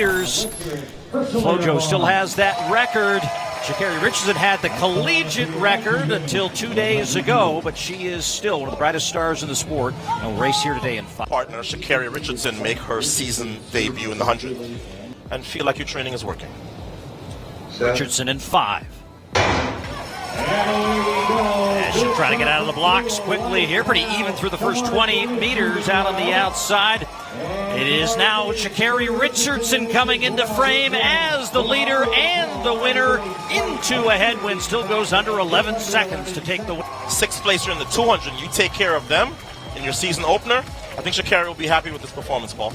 FloJo's still has that record. Sha'Carri Richardson had the collegiate record until 2 days ago, but she is still one of the brightest stars in the sport. And will race here today in 5. Partner Sha'Carri Richardson make her season debut in the 100 and feel like your training is working. Richardson in 5. And she'll try to get out of the blocks quickly here. Pretty even through the first 20 meters out on the outside. It is now Sha'Carri Richardson coming into frame as the leader and the winner into a headwind. Still goes under 11 seconds to take the win. 6th placer in the 200. You take care of them in your season opener. I think Sha'Carri will be happy with this performance, Paul.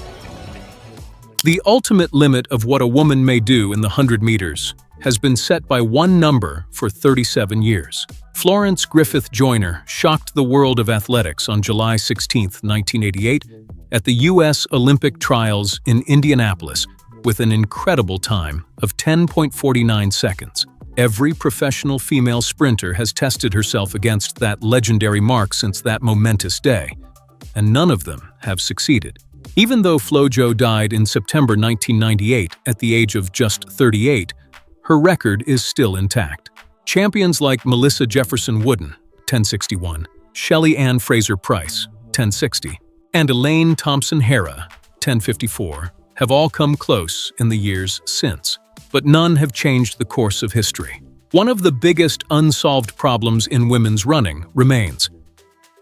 The ultimate limit of what a woman may do in the 100 meters has been set by one number for 37 years. Florence Griffith-Joyner shocked the world of athletics on July 16, 1988, at the U.S. Olympic trials in Indianapolis with an incredible time of 10.49 seconds. Every professional female sprinter has tested herself against that legendary mark since that momentous day, and none of them have succeeded. Even though FloJo died in September 1998 at the age of just 38, her record is still intact. Champions like Melissa Jefferson Wooden, 1061, Shelley Ann Fraser-Price, 1060, and Elaine Thompson-Herah, 1054, have all come close in the years since, but none have changed the course of history. One of the biggest unsolved problems in women's running remains: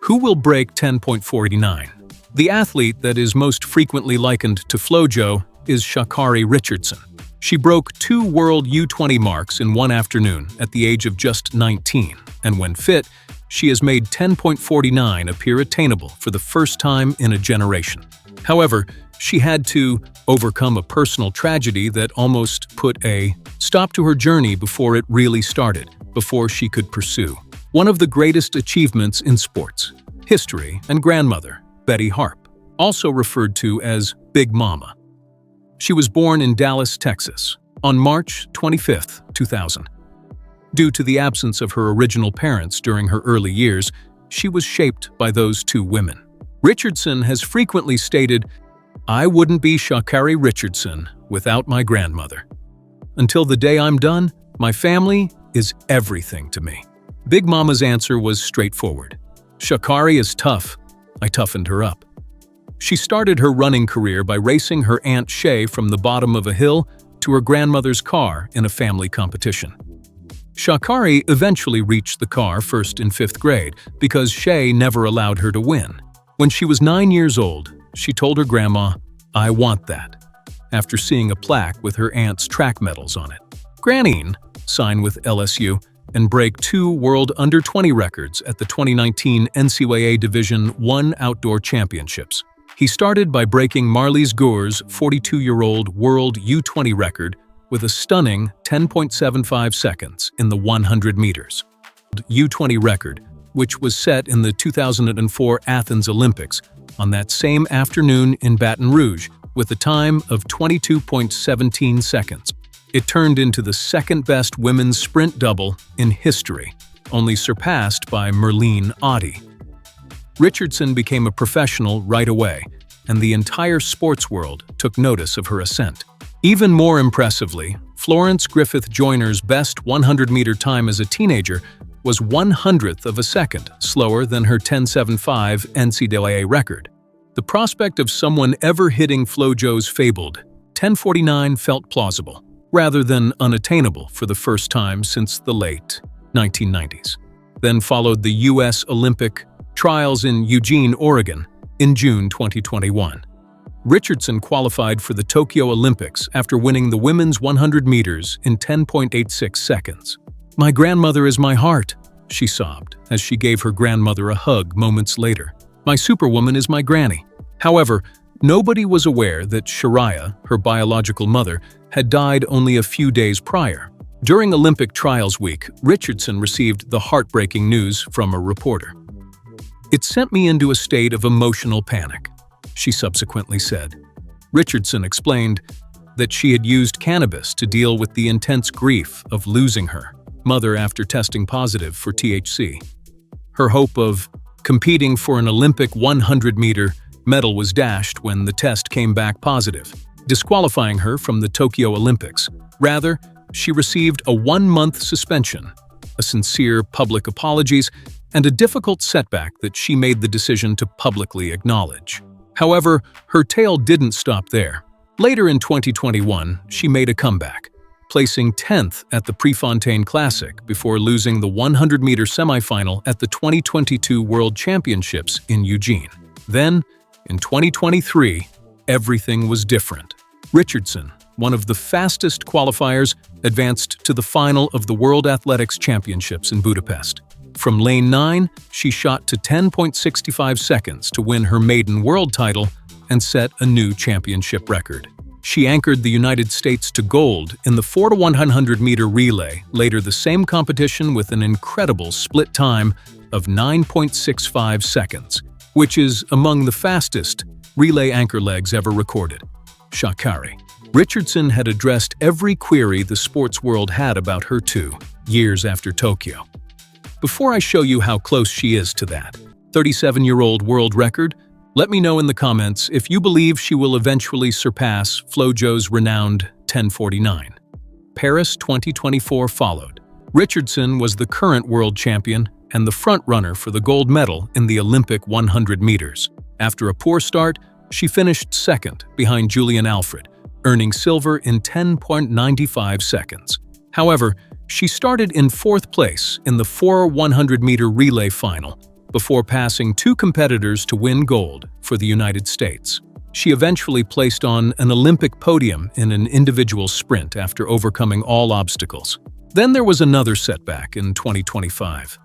who will break 10.49? The athlete that is most frequently likened to FloJo is Sha'Carri Richardson. She broke 2 World U20 marks in one afternoon at the age of just 19, and when fit, she has made 10.49 appear attainable for the first time in a generation. However, she had to overcome a personal tragedy that almost put a stop to her journey before it really started, before she could pursue one of the greatest achievements in sports history and grandmother, Betty Harp, also referred to as Big Mama. She was born in Dallas, Texas, on March 25, 2000. Due to the absence of her original parents during her early years, she was shaped by those 2 women. Richardson has frequently stated, "I wouldn't be Sha'Carri Richardson without my grandmother. Until the day I'm done, my family is everything to me." Big Mama's answer was straightforward. "Sha'Carri is tough. I toughened her up." She started her running career by racing her Aunt Shay from the bottom of a hill to her grandmother's car in a family competition. Sha'Carri eventually reached the car first in 5th grade because Shay never allowed her to win. When she was 9 years old, she told her grandma, "I want that," after seeing a plaque with her aunt's track medals on it. Granny signed with LSU and break 2 World Under-20 records at the 2019 NCAA Division I Outdoor Championships. He started by breaking Marlies Gore's 42-year-old World U20 record with a stunning 10.75 seconds in the 100 meters. U20 record, which was set in the 2004 Athens Olympics on that same afternoon in Baton Rouge with a time of 22.17 seconds. It turned into the second-best women's sprint double in history, only surpassed by Merlene Ottey. Richardson became a professional right away, and the entire sports world took notice of her ascent. Even more impressively, Florence Griffith-Joyner's best 100-meter time as a teenager was 1/100th of a second slower than her 10.75 NCAA record. The prospect of someone ever hitting FloJo's fabled 10.49 felt plausible, rather than unattainable for the first time since the late 1990s. Then followed the U.S. Olympic trials in Eugene, Oregon, in June 2021. Richardson qualified for the Tokyo Olympics after winning the women's 100 meters in 10.86 seconds. "My grandmother is my heart," she sobbed as she gave her grandmother a hug moments later. "My superwoman is my granny." However, nobody was aware that Sha'Carri, her biological mother, had died only a few days prior. During Olympic Trials Week, Richardson received the heartbreaking news from a reporter. "It sent me into a state of emotional panic," she subsequently said. Richardson explained that she had used cannabis to deal with the intense grief of losing her mother after testing positive for THC. Her hope of competing for an Olympic 100-meter medal was dashed when the test came back positive. disqualifying her from the Tokyo Olympics. Rather, she received a 1-month suspension, a sincere public apologies, and a difficult setback that she made the decision to publicly acknowledge. However, her tale didn't stop there. Later in 2021, she made a comeback, placing 10th at the Prefontaine Classic before losing the 100-meter semifinal at the 2022 World Championships in Eugene. Then, in 2023, everything was different. Richardson, one of the fastest qualifiers, advanced to the final of the World Athletics Championships in Budapest. From lane 9, she shot to 10.65 seconds to win her maiden world title and set a new championship record. She anchored the United States to gold in the 4x100-meter relay, later the same competition with an incredible split time of 9.65 seconds, which is among the fastest relay anchor legs ever recorded. Sha'Carri Richardson had addressed every query the sports world had about her 2 years after Tokyo. Before I show you how close she is to that 37-year-old world record, let me know in the comments if you believe she will eventually surpass FloJo's renowned 10:49. Paris 2024 followed. Richardson was the current world champion and the front-runner for the gold medal in the Olympic 100 meters. After a poor start, she finished second behind Julian Alfred, earning silver in 10.95 seconds. However, she started in 4th place in the 4x100-meter relay final before passing 2 competitors to win gold for the United States. She eventually placed on an Olympic podium in an individual sprint after overcoming all obstacles. Then there was another setback in 2025.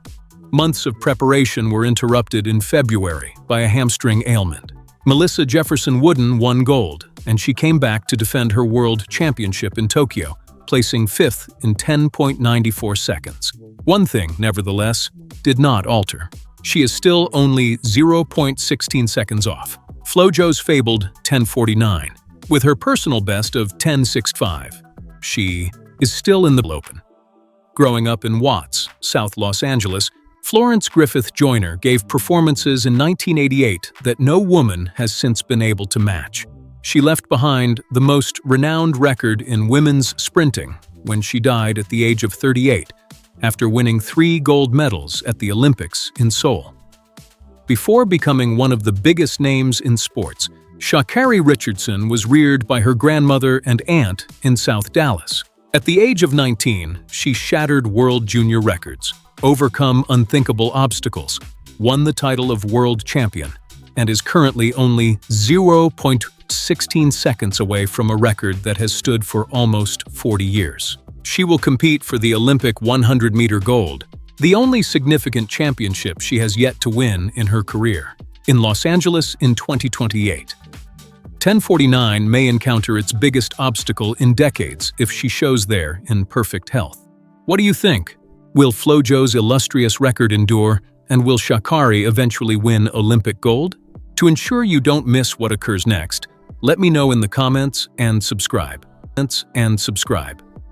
Months of preparation were interrupted in February by a hamstring ailment. Melissa Jefferson Wooden won gold, and she came back to defend her world championship in Tokyo, placing 5th in 10.94 seconds. One thing, nevertheless, did not alter. She is still only 0.16 seconds off FloJo's fabled 10:49. With her personal best of 10:65, she is still in the open. Growing up in Watts, South Los Angeles, Florence Griffith-Joyner gave performances in 1988 that no woman has since been able to match. She left behind the most renowned record in women's sprinting when she died at the age of 38, after winning 3 gold medals at the Olympics in Seoul. Before becoming one of the biggest names in sports, Sha'Carri Richardson was reared by her grandmother and aunt in South Dallas. At the age of 19, she shattered world junior records, overcome unthinkable obstacles, won the title of world champion, and is currently only 0.16 seconds away from a record that has stood for almost 40 years. She will compete for the Olympic 100-meter gold, the only significant championship she has yet to win in her career, in Los Angeles in 2028. 10:49 may encounter its biggest obstacle in decades if she shows there in perfect health. What do you think? Will FloJo's illustrious record endure, and will Sha'Carri eventually win Olympic gold? To ensure you don't miss what occurs next, let me know in the comments and subscribe.